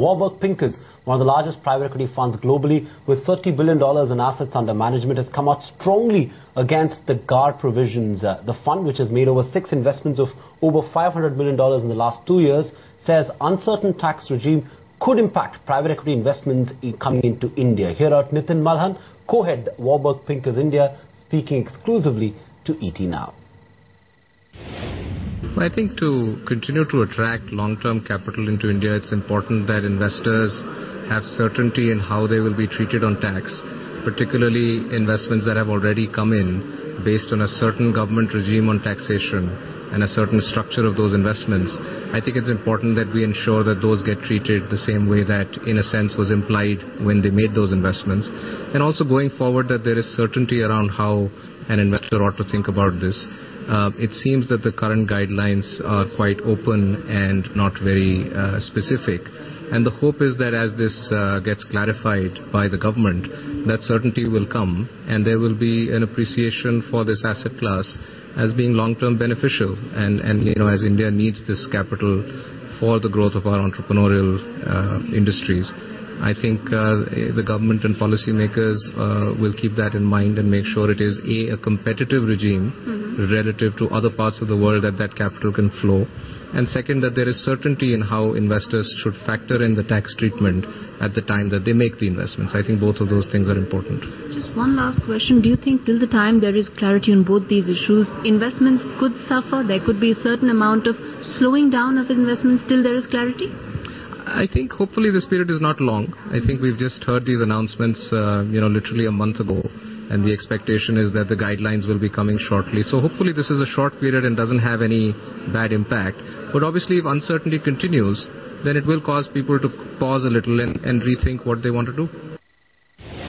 Warburg Pincus, one of the largest private equity funds globally with $30 billion in assets under management, has come out strongly against the GAAR provisions. The fund, which has made over 6 investments of over $500 million in the last 2 years, says uncertain tax regime could impact private equity investments coming into India. Here are Niten Malhan, co-head Warburg Pincus India, speaking exclusively to ET Now. I think to continue to attract long-term capital into India, it's important that investors have certainty in how they will be treated on tax, particularly investments that have already come in based on a certain government regime on taxation and a certain structure of those investments. I think it's important that we ensure that those get treated the same way that, in a sense, was implied when they made those investments. And also going forward, that there is certainty around how an investor ought to think about this. It seems that the current guidelines are quite open and not very specific. And the hope is that as this gets clarified by the government, that certainty will come and there will be an appreciation for this asset class as being long-term beneficial. And as India needs this capital for the growth of our entrepreneurial industries, I think the government and policymakers will keep that in mind and make sure it is a competitive regime relative to other parts of the world that capital can flow. And second, that there is certainty in how investors should factor in the tax treatment at the time that they make the investments. I think both of those things are important. Just one last question. Do you think till the time there is clarity on both these issues, investments could suffer? There could be a certain amount of slowing down of investments till there is clarity? I think hopefully this period is not long. I think we've just heard these announcements, literally a month ago. And the expectation is that the guidelines will be coming shortly. So hopefully this is a short period and doesn't have any bad impact. But obviously if uncertainty continues, then it will cause people to pause a little and rethink what they want to do.